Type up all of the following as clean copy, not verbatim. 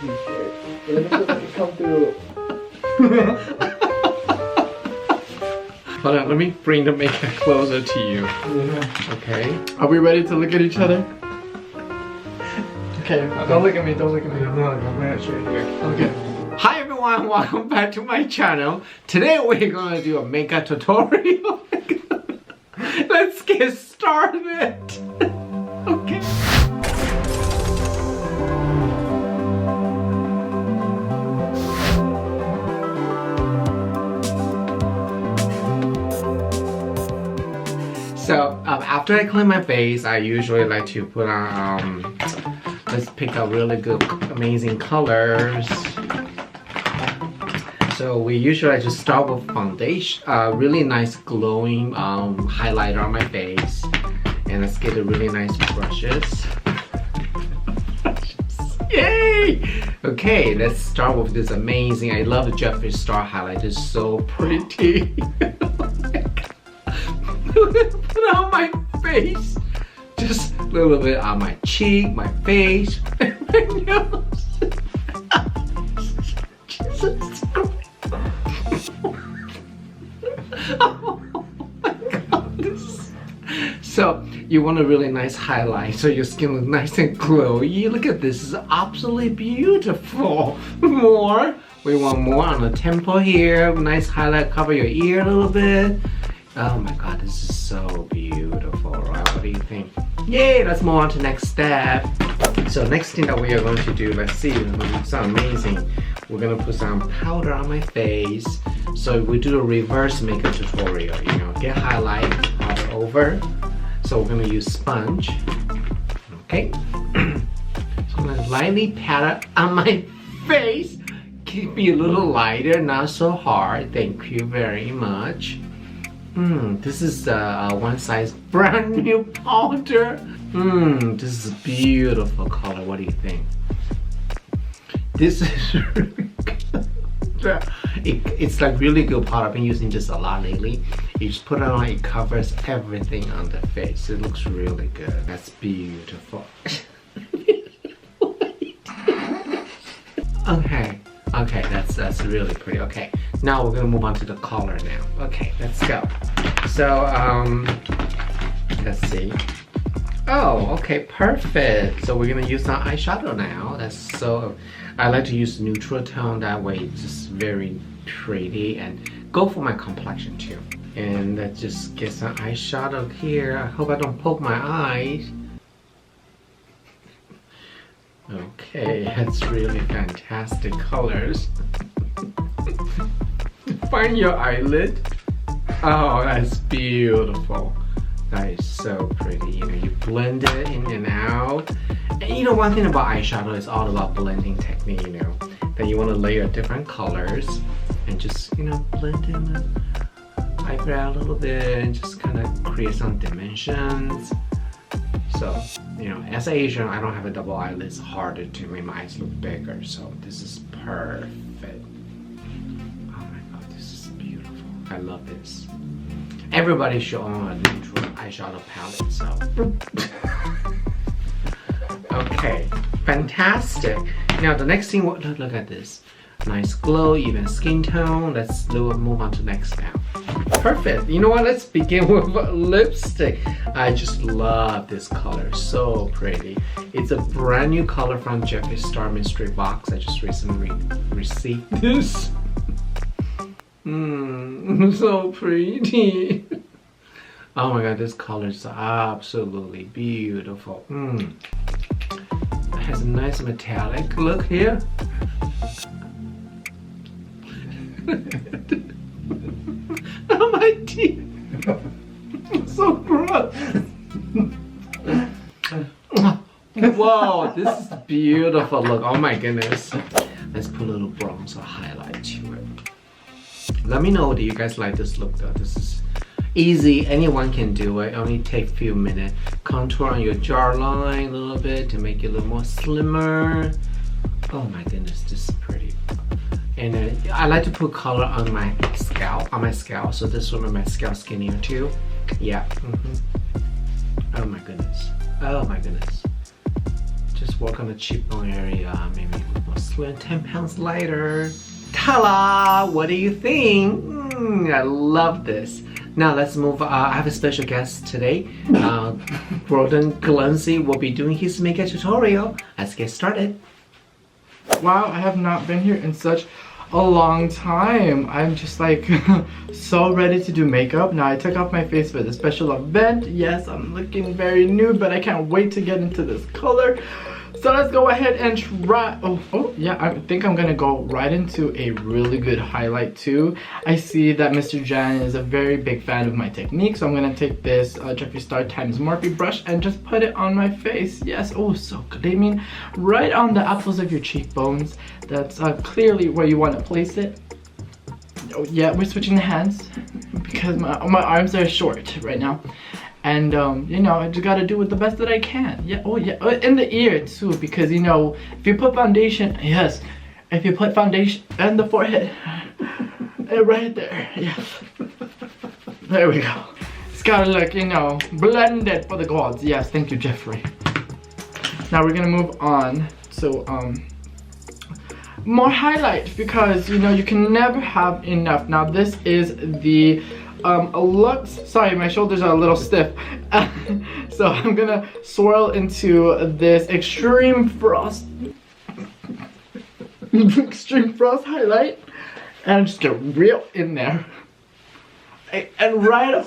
t-shirt. Let me just come through. Hold on, let me bring the makeup closer to you. Yeah. Okay. Are we ready to look at each other? Okay, don't look at me, don't look at me. No, I'm right here. Okay. Hi everyone, welcome back to my channel. Today we're gonna do a makeup tutorial. Let's get started. Okay. So after I clean my face, I usually like to put on, let's pick up really good, amazing colors. So we usually just start with foundation, really nice glowing highlighter on my face. And let's get a really nice brushes. Yay! Okay, let's start with this amazing, I love the JEFFREE Star highlight, it's so pretty. Put on my face, just a little bit on my cheek, my face, and my nose. Jesus Christ. Oh my God. So you want a really nice highlight so your skin looks nice and glowy. Look at this, it's absolutely beautiful. More, we want more on the temple here. Nice highlight, cover your ear a little bit. Oh my God, this is so beautiful, right? What do you think? Yay, let's move on to next step. So next thing that we are going to do, let's see, it's amazing. We're gonna put some powder on my face. So we do a reverse makeup tutorial, you know, get highlight, powder over. So we're gonna use sponge, okay? So I'm gonna lightly pat it on my face. Keep it a little lighter, not so hard. Thank you very much. This is one size brand new powder. This is a beautiful color. What do you think? This is really good. It's like really good powder. I've been using this a lot lately. You just put it on, it covers everything on the face. It looks really good. That's beautiful. Okay, that's really pretty. Okay, now we're gonna move on to the color now. Okay, let's go. So let's see. Oh, okay, perfect. So we're gonna use some eyeshadow now. That's so. I like to use neutral tone. That way, it's just very pretty and go for my complexion too. And let's just get some eyeshadow here. I hope I don't poke my eyes. Okay, that's really fantastic colors. Find your eyelid. Oh, that's beautiful. That is so pretty. You know, you blend it in and out. And you know, one thing about eyeshadow is all about blending technique, you know. That you want to layer different colors and just, you know, blend in the eyebrow a little bit and just kind of create some dimensions. So, you know, as an Asian, I don't have a double eyelid. It's harder to make my eyes look bigger. So this is perfect. Oh my God, this is beautiful. I love this. Everybody should own a neutral eyeshadow palette. So, okay, fantastic. Now the next thing, look at this. Nice glow, even skin tone. Let's move on to next step. Perfect. You know what? Let's begin with lipstick. I just love this color. So pretty. It's a brand new color from JEFFREE Star Mystery Box. I just recently received this. So pretty. Oh my God, this color is absolutely beautiful. It has a nice metallic look here. Oh my teeth! So gross! Whoa, this is beautiful. Look, oh my goodness. Let's put a little bronzer highlight to it. Let me know, do you guys like this look though? This is easy, anyone can do it. Only take a few minutes. Contour on your jawline a little bit to make it a little more slimmer. Oh my goodness, this is pretty. And I like to put color on my scalp, so this will make my scalp skinnier too. Yeah. Oh my goodness. Oh my goodness. Just work on the cheekbone area, maybe a little more we're 10 pounds lighter. Ta-da! What do you think? I love this. Now let's move. I have a special guest today. Gordonglamzy will be doing his makeup tutorial. Let's get started. Wow, I have not been here in such a long time. I'm just like so ready to do makeup. Now I took off my face for the special event. Yes, I'm looking very nude, but I can't wait to get into this color. So let's go ahead and try. Oh yeah, I think I'm gonna go right into a really good highlight too. I see that Mr. Jan is a very big fan of my technique, so I'm gonna take this Jeffree Star times Morphe brush and just put it on my face. Yes, oh so good. I mean, right on the apples of your cheekbones. That's clearly where you want to place it. Oh yeah, we're switching the hands because my arms are short right now. And you know, I just gotta do it the best that I can. Yeah, oh yeah, in the ear too, because you know, if you put foundation, yes, if you put foundation in the forehead, right there, yes. There we go. It's gotta look, you know, blended for the gods. Yes, thank you, Jeffree. Now we're gonna move on to more highlight, because you know, you can never have enough. Now this is the looks, sorry, my shoulders are a little stiff. So I'm gonna swirl into this extreme frost highlight and just get real in there. And right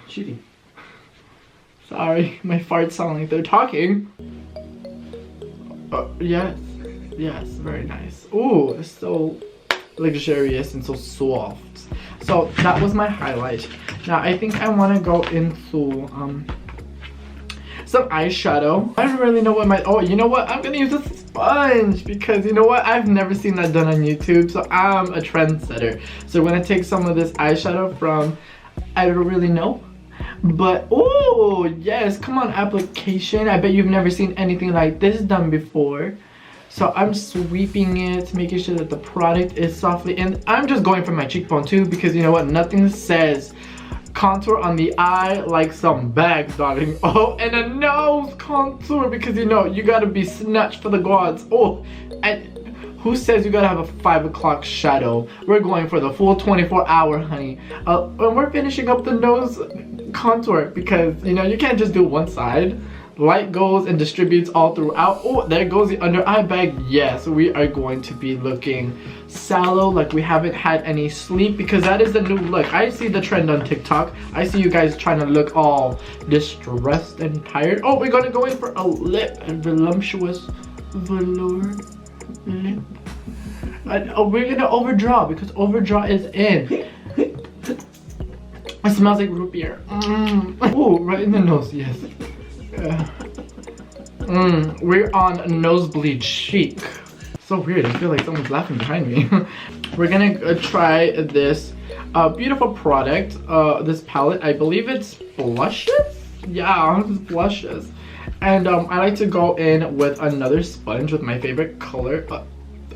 cheating. Sorry, my farts sound like they're talking. Yes, very nice. Ooh, it's so luxurious and so soft. So that was my highlight. Now I think I want to go into some eyeshadow. I don't really know what my, oh, you know what? I'm gonna use a sponge, because you know what? I've never seen that done on YouTube, so I'm a trendsetter. So we're gonna take some of this eyeshadow from, I don't really know, but oh yes, come on, application. I bet you've never seen anything like this done before. So I'm sweeping it, making sure that the product is softly, and I'm just going for my cheekbone too, because you know what, nothing says contour on the eye like some bags, darling. Oh, and a nose contour, because you know, you gotta be snatched for the gods. Oh, and who says you gotta have a 5 o'clock shadow? We're going for the full 24-hour, honey. And we're finishing up the nose contour, because you know, you can't just do one side. Light goes and distributes all throughout. Oh, there goes the under eye bag. Yes, we are going to be looking sallow, like we haven't had any sleep, because that is the new look. I see the trend on TikTok. I see you guys trying to look all distressed and tired. Oh, we're gonna go in for a lip, a voluptuous velour lip. And, oh, we're gonna overdraw, because overdraw is in. It smells like root beer. Oh, right in the nose, yes. We're on nosebleed chic. So weird, I feel like someone's laughing behind me. We're gonna try this beautiful product, this palette. I believe it's blushes? Yeah, it's blushes. And I like to go in with another sponge with my favorite color,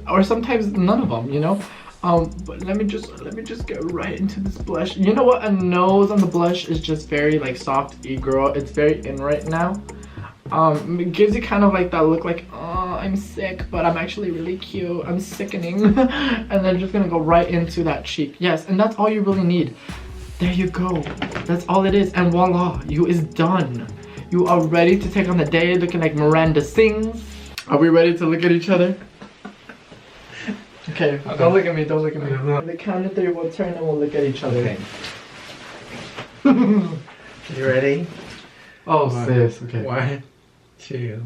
or sometimes none of them, you know. But let me just get right into this blush. You know what, a nose on the blush is just very like soft e-girl. It's very in right now. It gives you kind of like that look like, oh, I'm sick, but I'm actually really cute. I'm sickening. And then just gonna go right into that cheek. Yes, and that's all you really need. There you go. That's all it is, and voila, you is done. You are ready to take on the day looking like Miranda sings. Are we ready to look at each other? Okay, don't look at me, don't look at me. On the count of 3, we'll turn and we'll look at each other. Okay. You ready? Oh, sis, okay. 1, 2.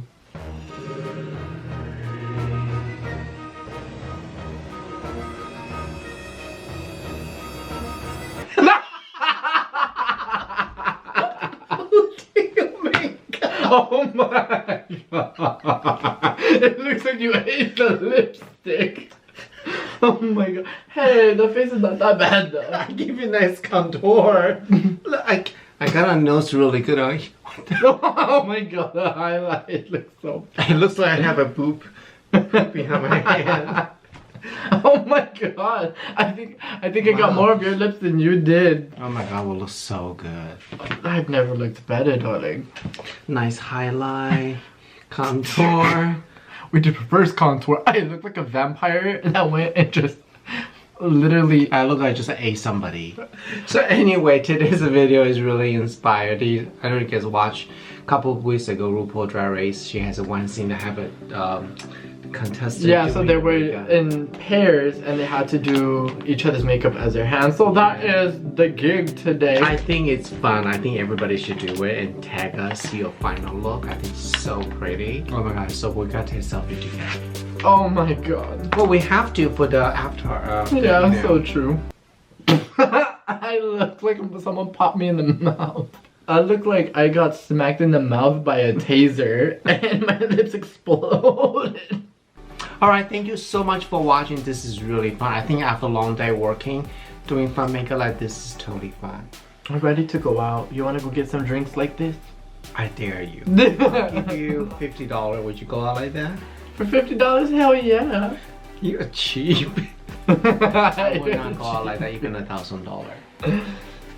Oh my god. It looks like you ate the lipstick. Oh my god. Hey, the face is not that bad though. I give you a nice contour. Look, I got a nose really good on you. Oh my god, the highlight looks so bad. It looks like I have a boob behind my hand. Oh my god. I think I got more of your lips than you did. Oh my god, will look so good. I've never looked better, darling. Nice highlight, contour. we did reverse contour. I looked like a vampire that went and just literally. I look like I just ate somebody. So anyway, today's video is really inspired. I don't know if you guys watched a couple of weeks ago RuPaul Drag Race. She has one scene that have a contestant. Yeah, so they were in pairs and they had to do each other's makeup as their hand. So that is the gig today. I think it's fun. I think everybody should do it and tag us your final look. I think it's so pretty. Oh my god, so we got to take a selfie together. Oh my god. Well, we have to for the after. Yeah, so true. I look like someone popped me in the mouth. I look like I got smacked in the mouth by a taser and my lips exploded. Alright, thank you so much for watching. This is really fun. I think after a long day working, doing fun makeup like this is totally fun. I'm ready to go out. You want to go get some drinks like this? I dare you. I'll give you $50. Would you go out like that? For $50? Hell yeah. You're cheap. I would not go out like that. You can $1,000.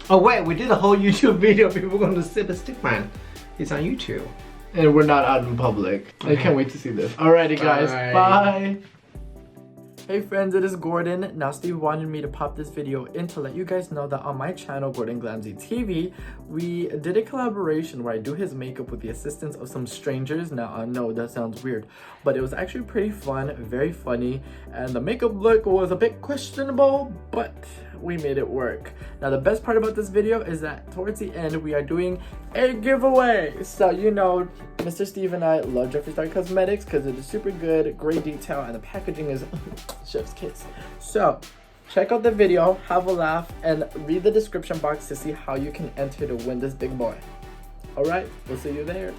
Oh wait, we did a whole YouTube video. People are going to sip a stick man. It's on YouTube. And we're not out in public. I can't wait to see this. Alrighty guys, bye. Hey friends, it is Gordon. Now Steve wanted me to pop this video in to let you guys know that on my channel, Gordonglamzy TV, we did a collaboration where I do his makeup with the assistance of some strangers. Now I know that sounds weird, but it was actually pretty fun, very funny, and the makeup look was a bit questionable, but we made it work. Now the best part about this video is that towards the end we are doing a giveaway. So you know, Mr. Steve and I love Jeffree Star Cosmetics because it is super good, great detail, and the packaging is chef's kiss. So check out the video, have a laugh, and read the description box to see how you can enter to win this big boy. Alright, we'll see you there.